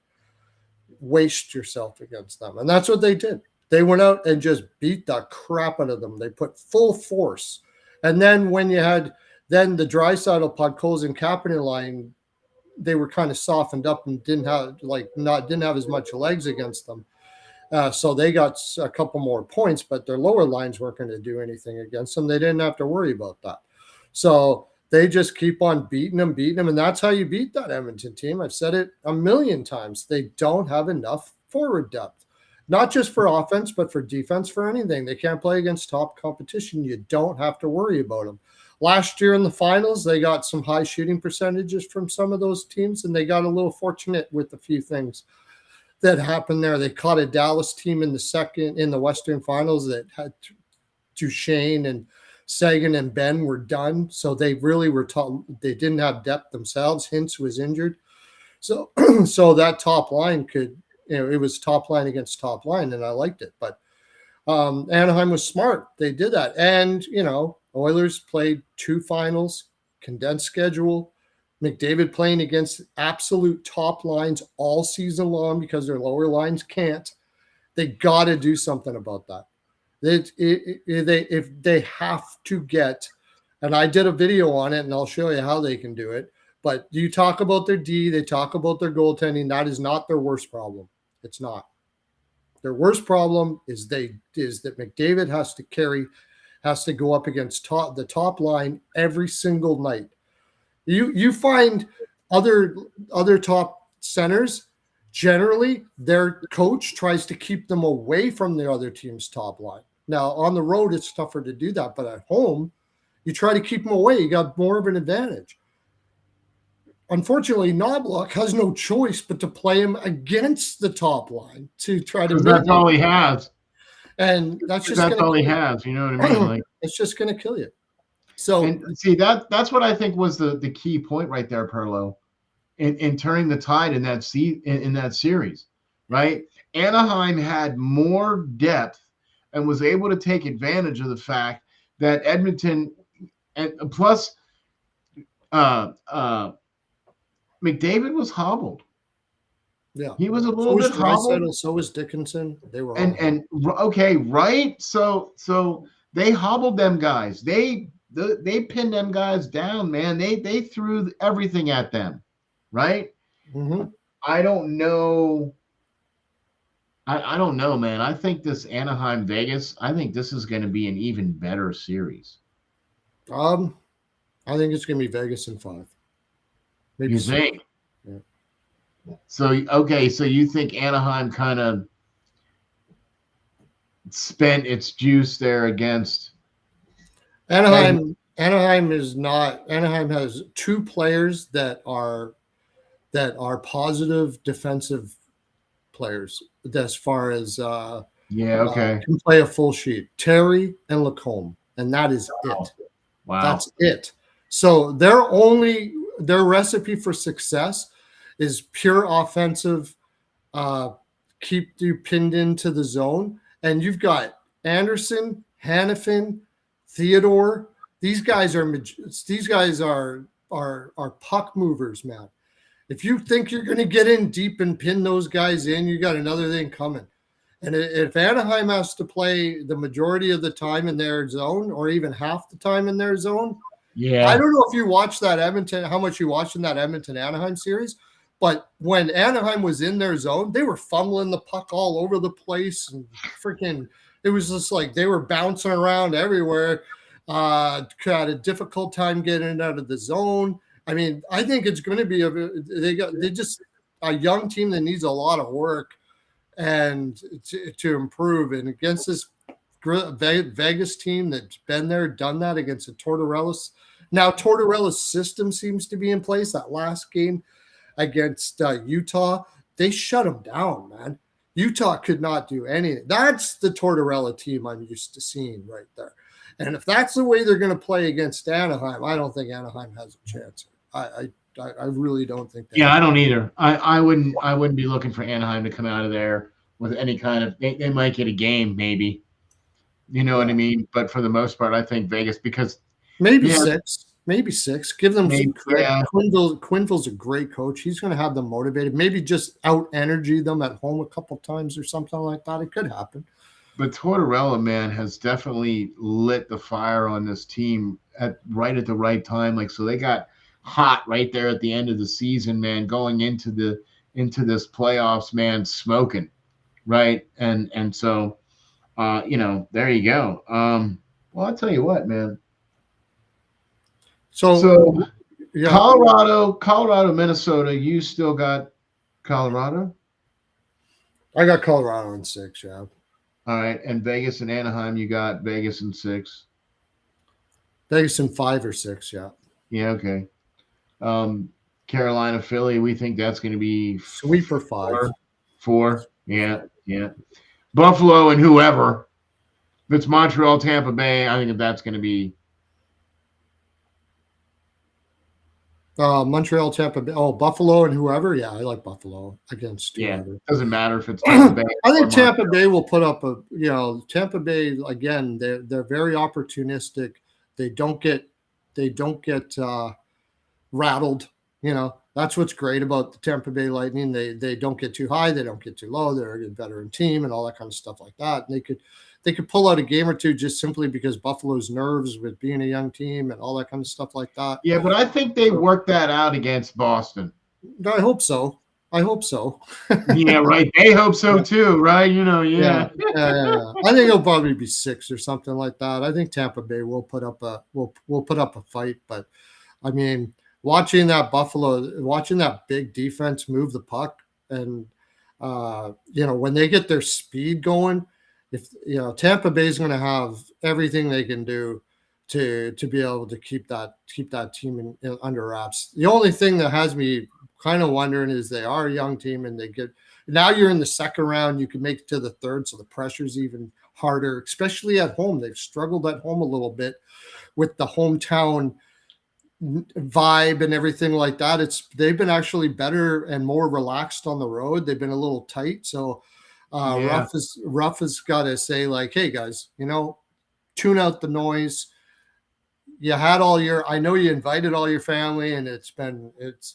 Waste yourself against them. And that's what they did. They went out and just beat the crap out of them. They put full force. And then when you had then the Draisaitl, Podkolzin, and Kapanen line, they were kind of softened up and didn't have as much legs against them. So they got a couple more points, but their lower lines weren't going to do anything against them. They didn't have to worry about that. So they just keep on beating them. And that's how you beat that Edmonton team. I've said it a million times. They don't have enough forward depth, not just for offense, but for defense, for anything. They can't play against top competition. You don't have to worry about them. Last year in the finals, they got some high shooting percentages from some of those teams, and they got a little fortunate with a few things that happened there. They caught a Dallas team in the Western Finals that had Duchesne and Sagan and Ben were done. So they really were they didn't have depth themselves. Hintz was injured. So so that top line could, it was top line against top line, and I liked it. But Anaheim was smart. They did that. And, Oilers played 2 finals, condensed schedule. McDavid playing against absolute top lines all season long because their lower lines can't. They got to do something about that. If they have to get, and I did a video on it, and I'll show you how they can do it. But you talk about their D, they talk about their goaltending. That is not their worst problem. It's not. Their worst problem is that McDavid has to go up against the top line every single night. You find other top centers, generally their coach tries to keep them away from the other team's top line. Now on the road it's tougher to do that, but at home you try to keep them away. You got more of an advantage. Unfortunately, Knobloch has no choice but to play him against the top line to try to. That's all he has, and that's all he has. You know what I mean? Like it's just going to kill you. So and see that's what I think was the key point right there, Perlo, in turning the tide in that in that series, right? Anaheim had more depth and was able to take advantage of the fact that Edmonton, and plus, McDavid was hobbled. Yeah, he was a little bit hobbled. So was Dickinson. They were and okay, right? So they hobbled them guys. They pinned them guys down, man. They threw everything at them, right? Mm-hmm. I don't know I don't know, man. I think this Anaheim Vegas, I think this is going to be an even better series. I think it's going to be Vegas in 5. Maybe You 6. think? Yeah. So, okay, so you think Anaheim kind of spent its juice there against Anaheim. Anaheim is not. Anaheim has 2 players that are positive defensive players as far as okay. can play a full sheet. Terry and Lacombe, and that is it. Wow. That's it. So their recipe for success is pure offensive. Keep you pinned into the zone, and you've got Anderson, Hannafin, Theodore. These guys are puck movers, man. If you think you're going to get in deep and pin those guys in, you got another thing coming. And if Anaheim has to play the majority of the time in their zone, or even half the time in their zone, I don't know if you watched that how much you watched in that Edmonton Anaheim series, but when Anaheim was in their zone, they were fumbling the puck all over the place, and freaking, it was just like they were bouncing around everywhere. Had a difficult time getting out of the zone. I mean, I think it's going to be a young team that needs a lot of work and to improve. And against this Vegas team that's been there, done that against the Tortorella's. Now Tortorella's system seems to be in place. That last game against Utah, they shut them down, man. Utah could not do anything. That's the Tortorella team I'm used to seeing right there. And if that's the way they're going to play against Anaheim, I don't think Anaheim has a chance. I really don't think that. Yeah, I don't either. I wouldn't be looking for Anaheim to come out of there with any kind of. They might get a game, maybe. You know what I mean? But for the most part, I think Vegas, because maybe 6. Give them some credit. Yeah. Quinville's a great coach. He's going to have them motivated. Maybe just out energy them at home a couple times or something like that. It could happen. But Tortorella, man, has definitely lit the fire on this team right at the right time. Like, so they got hot right there at the end of the season, man, going into this playoffs, man, smoking, right? And so, there you go. Well, I'll tell you what, man. So yeah. Colorado, Minnesota, you still got Colorado? I got Colorado in 6, yeah. All right, and Vegas and Anaheim, you got Vegas in 6. Vegas in 5 or 6, yeah. Yeah, okay. Carolina, Philly, we think that's going to be sweeper 5. 4. Yeah. Buffalo and whoever. If it's Montreal, Tampa Bay, I think that's going to be Montreal, Tampa Bay. Oh, Buffalo and whoever. Yeah, I like Buffalo against whoever. Doesn't matter if it's Tampa Bay. I think Tampa Bay will put up Tampa Bay again. They're very opportunistic. They don't get rattled. That's what's great about the Tampa Bay Lightning. They don't get too high. They don't get too low. They're a veteran team and all that kind of stuff like that. And they could pull out a game or two just simply because Buffalo's nerves with being a young team and all that kind of stuff like that. Yeah, but I think they worked that out against Boston. I hope so. Yeah, right. They hope so too, right? Yeah. I think it'll probably be 6 or something like that. I think Tampa Bay will put up a fight, but I mean, watching that big defense move the puck, and when they get their speed going, if Tampa Bay is going to have everything they can do to be able to keep that team in under wraps. The only thing that has me kind of wondering is they are a young team, and now you're in the second round, you can make it to the third, so the pressure's even harder, especially at home. They've struggled at home a little bit with the hometown vibe and everything like that. They've been actually better and more relaxed on the road. They've been a little tight, so Ruff has got to say, like, hey guys, tune out the noise. You had I know you invited all your family, and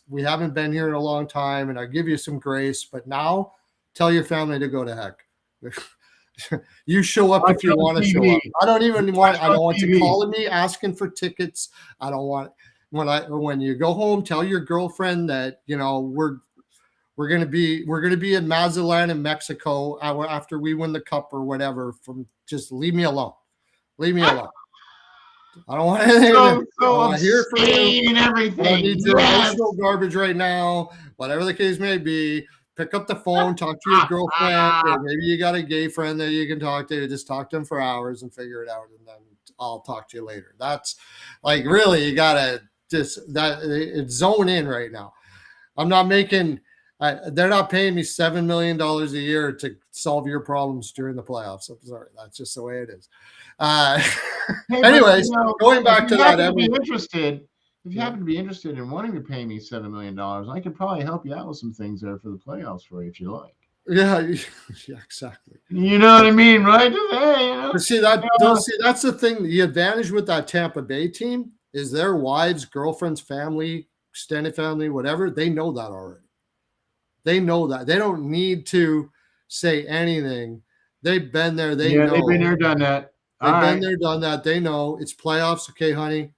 we haven't been here in a long time, and I give you some grace, but now tell your family to go to heck. You show up if you want to show up. I don't want you calling me asking for tickets. I don't want when you go home, tell your girlfriend that We're gonna be in Mazatlan in Mexico after we win the cup or whatever. Just leave me alone. Leave me alone. I don't want anything. So I hear from you and everything. I don't need your emotional garbage right now. Whatever the case may be, pick up the phone, talk to your girlfriend, or maybe you got a gay friend that you can talk to. Just talk to them for hours and figure it out, and then I'll talk to you later. That's like really, you gotta just zone in right now. I'm not making. They're not paying me $7 million a year to solve your problems during the playoffs. I'm sorry, that's just the way it is. Hey, anyways, but, going back to that, if you happen to be interested in wanting to pay me $7 million, I could probably help you out with some things there for the playoffs for you if you like. Yeah, exactly. You know what I mean, right? Hey, you know? But see that's the thing. The advantage with that Tampa Bay team is their wives, girlfriends, family, extended family, whatever. They know that already. They know that. They don't need to say anything. They've been there. They know. They've been there, done that. They've been there, done that. They know it's playoffs. Okay, honey.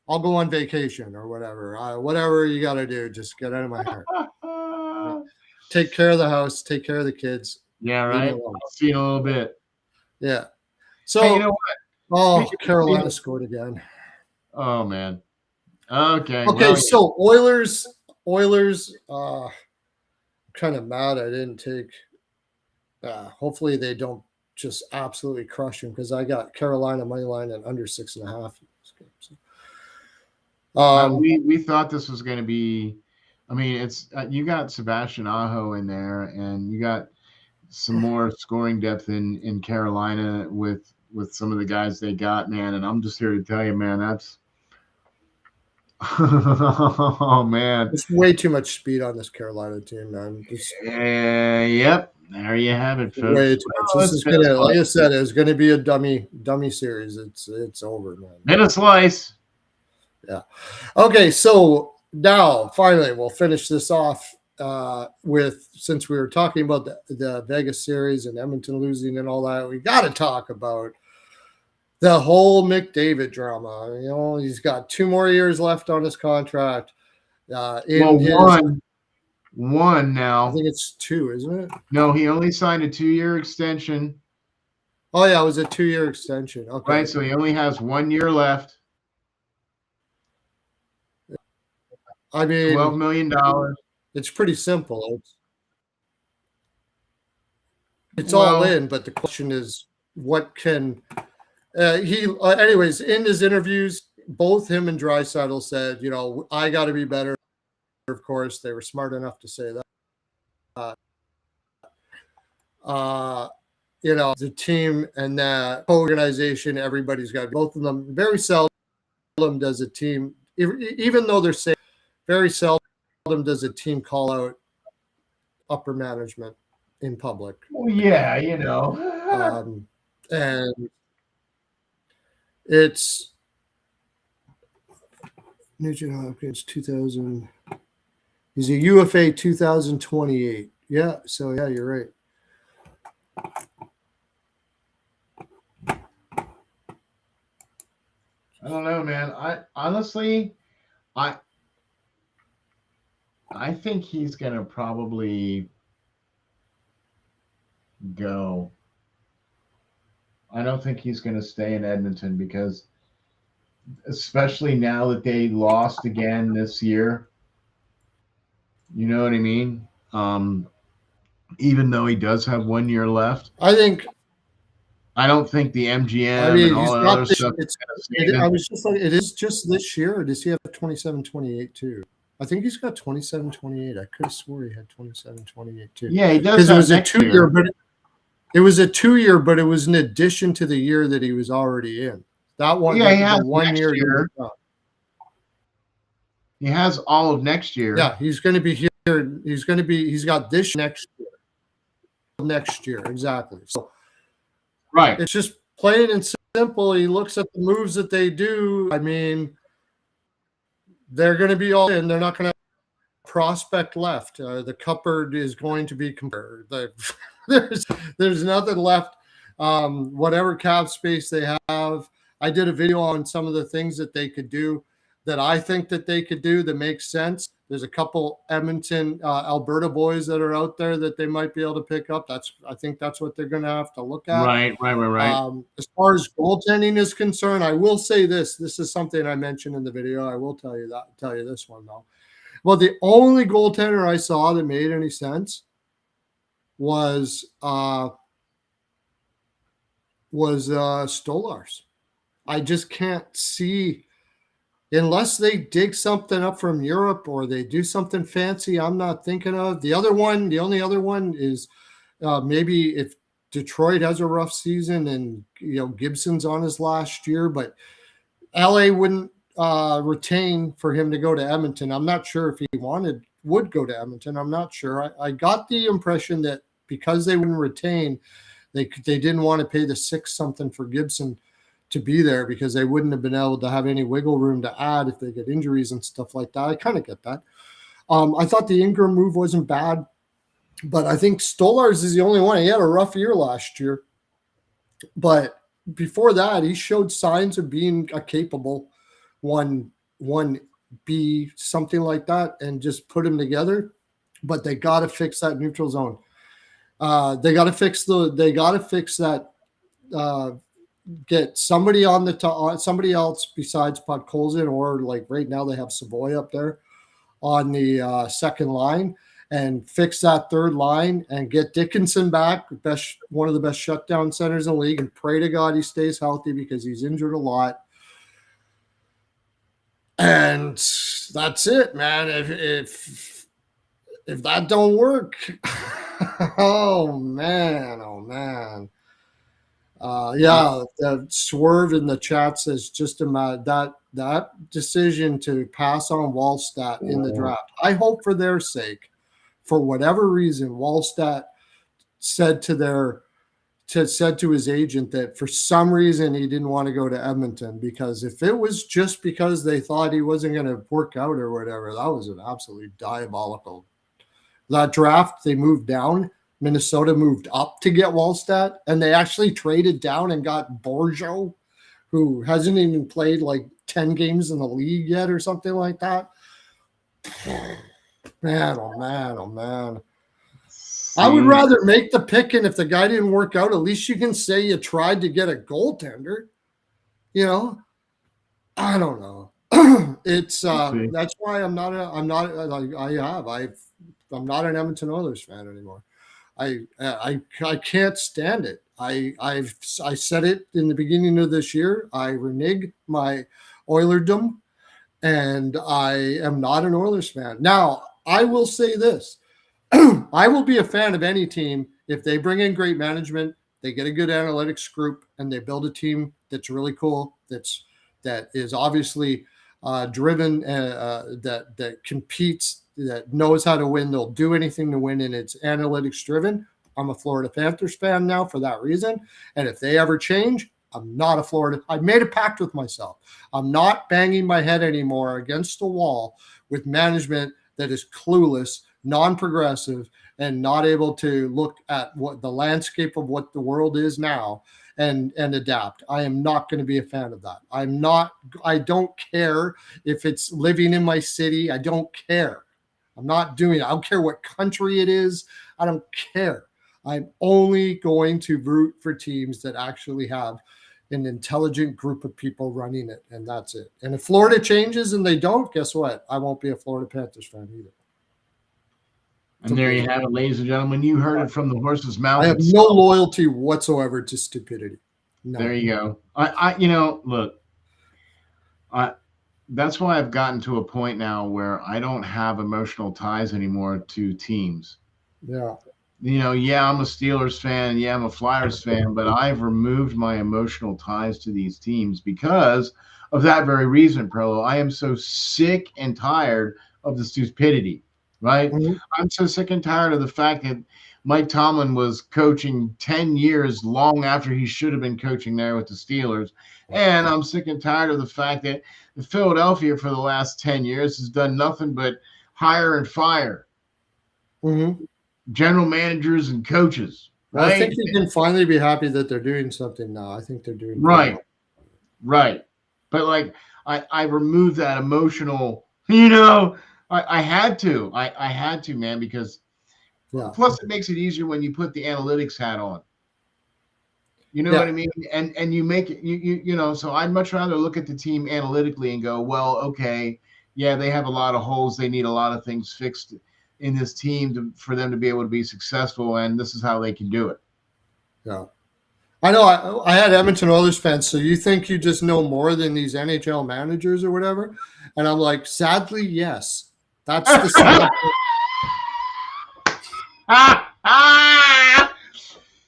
I'll go on vacation or whatever. Whatever you got to do, just get out of my hair. Take care of the house. Take care of the kids. Yeah, right. I'll see you in a little bit. Yeah. So, hey, you know what? Carolina scored again. Oh, man. Okay. Okay, so Oilers, kind of mad I didn't take. Hopefully they don't just absolutely crush them because I got Carolina money line at under 6.5. So. We thought this was going to be. I mean, it's you got Sebastian Aho in there, and you got some more scoring depth in Carolina with some of the guys they got, man. And I'm just here to tell you, man, that's. Oh man, it's way too much speed on this Carolina team, man. Yep, there you have it, folks. Way too much. This is gonna, like I said, it's gonna be a dummy series. It's over, man. In a slice. Yeah. Okay, so now finally we'll finish this off with, since we were talking about the Vegas series and Edmonton losing and all that, we got to talk about the whole McDavid drama. You know, he's got 2 more years left on his contract. One now. I think it's 2, isn't it? No, he only signed a 2-year extension. Oh yeah, it was a 2-year extension. Okay. Right, so he only has 1 year left. I mean, $12 million. It's pretty simple. It's all in, but the question is, what can anyways, in his interviews, both him and Draisaitl said, you know, I got to be better. Of course, they were smart enough to say that. You know, the team and the organization, everybody's got, both of them. Very seldom does a team, even though they're saying, very seldom does a team call out upper management in public. Well, yeah, you know. And it's Nugent Hopkins 2000. He's a UFA 2028. Yeah, so yeah, you're right. I don't know, man. I think he's gonna probably go. I don't think he's gonna stay in Edmonton because, especially now that they lost again this year. You know what I mean? Even though he does have 1 year left, I don't think the MGM and all that other stuff. I was just like, it is just this year, or does he have 27-28 too? I think he's got 27-28. I could have swore he had 27-28 too. Yeah, he does. Because it was a 2-year, but it was a 2-year, but it was in addition to the year that he was already in. That one, yeah, he has 1 year. He has all of next year. Yeah, he's going to be here. He's got this next year, exactly. So, right. It's just plain and simple. He looks at the moves that they do. I mean, they're going to be all in. They're not going to have prospect left. The cupboard is going to be compared. There's nothing left. Whatever cap space they have. I did a video on some of the things that they could do. that I think that they could do that makes sense. There's a couple Edmonton, Alberta boys that are out there that they might be able to pick up. I think that's what they're going to have to look at. Right. As far as goaltending is concerned, I will say this. This is something I mentioned in the video. I will tell you this one though. Well, the only goaltender I saw that made any sense was Stolarz. I just can't see, unless they dig something up from Europe or they do something fancy I'm not thinking of. The only other one is maybe if Detroit has a rough season and Gibson's on his last year, but LA wouldn't retain for him to go to Edmonton. I'm not sure if he would go to Edmonton. I'm not sure. I got the impression that because they wouldn't retain, they didn't want to pay the 6 something for Gibson to be there because they wouldn't have been able to have any wiggle room to add if they get injuries and stuff like that. I kind of get that. I thought the Ingram move wasn't bad, but I think Stolarz is the only one. He had a rough year last year, but before that, he showed signs of being a capable 1B, something like that, and just put him together. But they got to fix that neutral zone. They got to fix that. Get somebody on the top, somebody else besides Podkolzin, or like right now they have Savoy up there on the second line, and fix that third line and get Dickinson back, one of the best shutdown centers in the league, and pray to God he stays healthy because he's injured a lot. And that's it, man. If that don't work, oh man. The Swerve in the chat says just about that decision to pass on Wallstat in the draft. I hope for their sake, for whatever reason, Wallstat said to his agent that for some reason he didn't want to go to Edmonton, because if it was just because they thought he wasn't going to work out or whatever, that was an absolutely diabolical. That draft, they moved down. Minnesota moved up to get Wallstat, and they actually traded down and got Borjo, who hasn't even played like 10 games in the league yet or something like that. Man, oh man. I would rather make the pick, and if the guy didn't work out, at least you can say you tried to get a goaltender. I don't know. It's that's why I'm not an Edmonton Oilers fan anymore. I can't stand it. I said it in the beginning of this year. I renege my Oilerdom, and I am not an Oilers fan. Now, I will say this. I will be a fan of any team if they bring in great management, they get a good analytics group, and they build a team that's really cool, that is obviously driven, that competes, that knows how to win. They'll do anything to win, and it's analytics driven. I'm a Florida Panthers fan now for that reason. And if they ever change, I'm not a Florida. I made a pact with myself. I'm not banging my head anymore against the wall with management that is clueless, non-progressive, and not able to look at what the landscape of what the world is now and adapt. I am not going to be a fan of that. I don't care if it's living in my city. I don't care. I'm not doing it. I don't care what country it is. I don't care. I'm only going to root for teams that actually have an intelligent group of people running it, and that's it. And if Florida changes and they don't, guess what? I won't be a Florida Panthers fan either. And there you have it, ladies and gentlemen. You heard it from the horse's mouth. I have no loyalty whatsoever to stupidity. No. There you go. That's why I've gotten to a point now where I don't have emotional ties anymore to teams. Yeah. I'm a Steelers fan. Yeah, I'm a Flyers fan, but I've removed my emotional ties to these teams because of that very reason, Prolo. I am so sick and tired of the stupidity, right? Mm-hmm. I'm so sick and tired of the fact that Mike Tomlin was coaching 10 years long after he should have been coaching there with the Steelers. And I'm sick and tired of the fact that Philadelphia for the last 10 years has done nothing but hire and fire general managers and coaches. Right? Well, I think you can finally be happy that they're doing something now. I think they're doing right. But I removed that emotional, you know, I had to. I had to, man, because plus it makes it easier when you put the analytics hat on. You know what I mean? And you make it, you know, so I'd much rather look at the team analytically and go, well, okay, yeah, they have a lot of holes. They need a lot of things fixed in this team for them to be able to be successful, and this is how they can do it. Yeah. I know I had Edmonton Oilers fans, so you think you just know more than these NHL managers or whatever? And I'm like, sadly, yes. That's the sad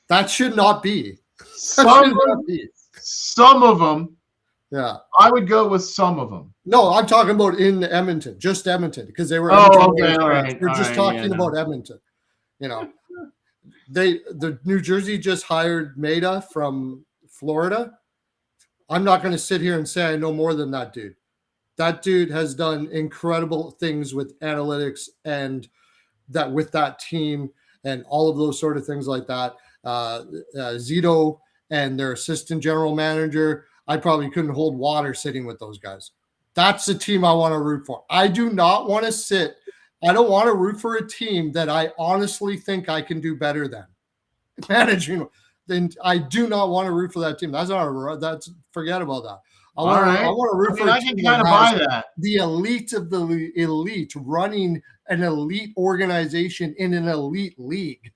That should not be. Some of them. Yeah. I would go with some of them. No, I'm talking about in Edmonton, just Edmonton, because they were. Okay, all right. We're just talking about Edmonton. You know, the New Jersey just hired Maida from Florida. I'm not going to sit here and say I know more than that dude. That dude has done incredible things with analytics and that with that team and all of those sort of things like that. Zito and their assistant general manager, I probably couldn't hold water sitting with those guys. That's the team I want to root for. I do not want to sit. I don't want to root for a team that I honestly think I can do better than managing. Then I do not want to root for that team. That's forget about that. I want to root for a team kind of buy that. The elite of the elite running an elite organization in an elite league.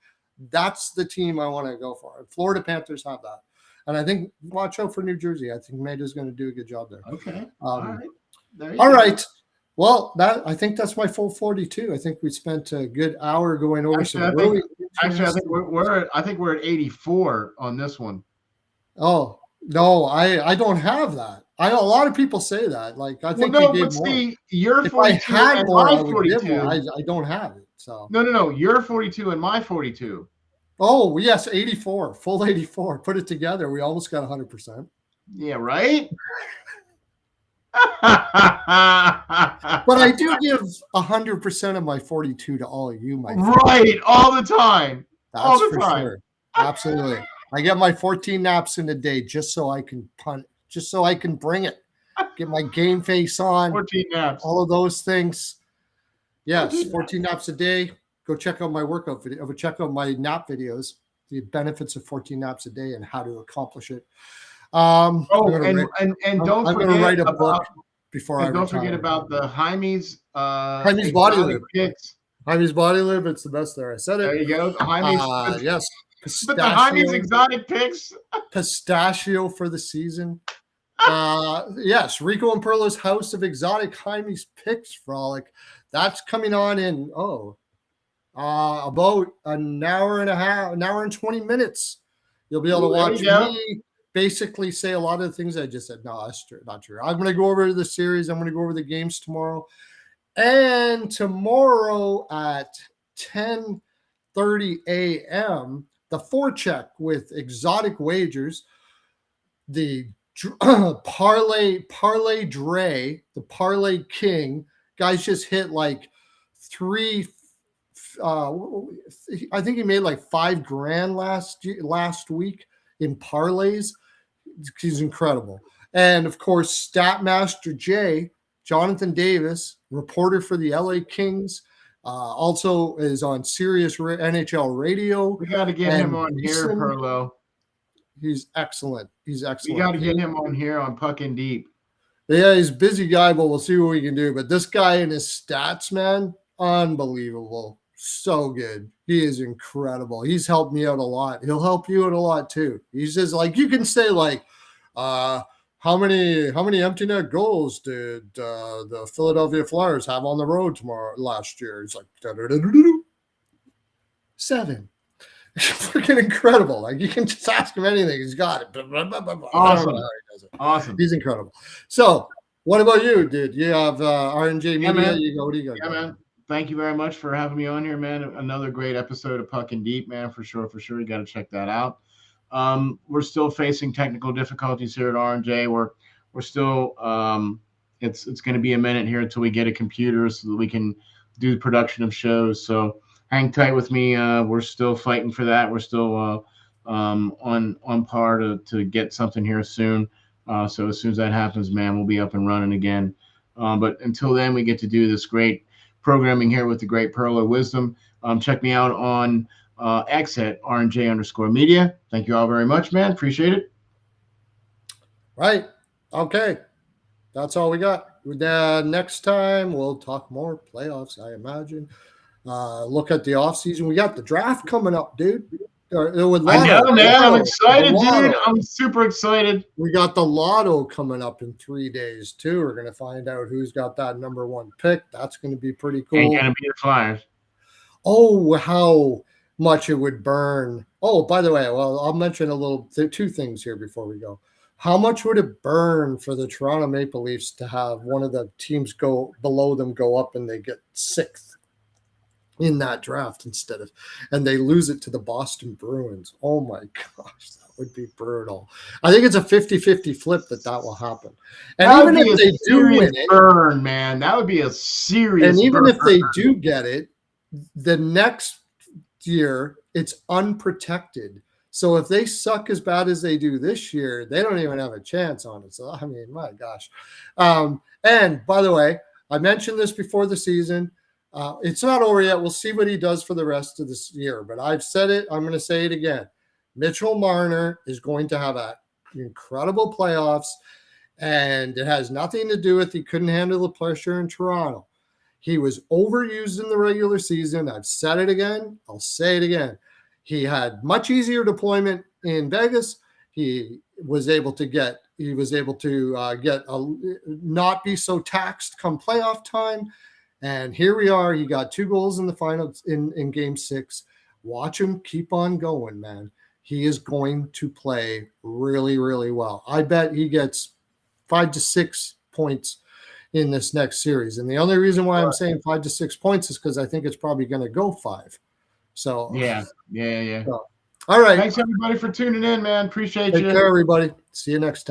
That's the team I want to go for. Florida Panthers have that. And I think watch out for New Jersey. I think Maida's going to do a good job there. Okay. All right. Well, I think that's my full 42. I think we spent a good hour going over I think we're at 84 on this one. Oh no, I don't have that. I know a lot of people say that. Like I think you gave more. See, you're if 42 I had and more, my I would 42. give more. I don't have it. So no. You're 42 and my 42. Oh yes, 84, full 84. Put it together, we almost got 100%. Yeah, right. But I do give 100% of my 42 to all of you, my friend. Right, all the time. That's all the for time. Sure. Absolutely. I get my 14 naps in a day just so I can punt, just so I can bring it. Get my game face on. 14 naps. All of those things. Yes, 14 naps a day. Go check out my workout video. Check out my nap videos. The benefits of 14 naps a day and how to accomplish it. And don't forget write a book before I don't forget about the Jaime's Body Lib. Jaime's Body Lib. It's the best there. I said it. There you go. Jaime's, yes. But the Jaime's exotic picks. Pistachio for the season. Yes, Rico and Perla's House of Exotic Jaime's Picks Frolic. That's coming on in about an hour and 20 minutes. You'll be able to watch me basically say a lot of the things I just said. No, that's true, not true. I'm going to go over the series. I'm going to go over the games tomorrow. And tomorrow at 10:30 a.m., the forecheck with exotic wagers, the parlay Dre, the parlay king, guys just hit like I think he made like $5,000 last week in parlays. He's incredible. And of course, Statmaster J, Jonathan Davis, reporter for the LA Kings, also is on Sirius NHL Radio. We got to get him on here, Perlo. He's excellent. He's excellent. We got to get him on here on Puck and Deep. Yeah, he's a busy guy, but we'll see what we can do. But this guy and his stats, man, unbelievable. So good. He is incredible. He's helped me out a lot. He'll help you out a lot too. He's just like, you can say like, how many empty net goals did the Philadelphia Flyers have on the road last year? He's like 7. Freaking incredible. Like you can just ask him anything. He's got it. Awesome. He does it. Awesome. He's incredible. So what about you, dude? You have RNJ Media. What do you got? Yeah, man. Thank you very much for having me on here, man. Another great episode of Puck and Deep, man, for sure. You got to check that out. We're still facing technical difficulties here at RNJ. We're still it's going to be a minute here until we get a computer so that we can do production of shows. So hang tight with me. We're still fighting for that. We're still on par to get something here soon. So as soon as that happens, man, we'll be up and running again. But until then, we get to do this great programming here with the great Pearl of Wisdom. Check me out on X at RNJ_media. Thank you all very much, man. Appreciate it. Right. Okay. That's all we got. Next time, we'll talk more playoffs, I imagine. Look at the offseason. We got the draft coming up, dude. I know, man. I'm excited, dude. I'm super excited. We got the lotto coming up in 3 days, too. We're going to find out who's got that number 1 pick. That's going to be pretty cool. Ain't going to be the Flyers. Oh, how much it would burn. Oh, by the way, well, I'll mention two things here before we go. How much would it burn for the Toronto Maple Leafs to have one of the teams go below them go up and they get 6th in that draft and they lose it to the Boston Bruins? Oh my gosh, that would be brutal. I think it's a 50-50 flip that will happen. And even if they do win it, burn, man, that would be a serious And even burn. If they do get it, the next year it's unprotected. So if they suck as bad as they do this year, they don't even have a chance on it. So, I mean, my gosh. And by the way, I mentioned this before the season. It's not over yet. We'll see what he does for the rest of this year. But I've said it. I'm going to say it again. Mitchell Marner is going to have an incredible playoffs. And it has nothing to do with he couldn't handle the pressure in Toronto. He was overused in the regular season. I've said it again. I'll say it again. He had much easier deployment in Vegas. He was able to not be so taxed come playoff time. And here we are. He got 2 goals in the finals in Game 6. Watch him keep on going, man. He is going to play really, really well. I bet he gets 5 to 6 points in this next series. And the only reason why I'm saying 5 to 6 points is because I think it's probably going to go 5. So yeah. So, all right. Thanks everybody for tuning in, man. Appreciate you. Take care, everybody. See you next time.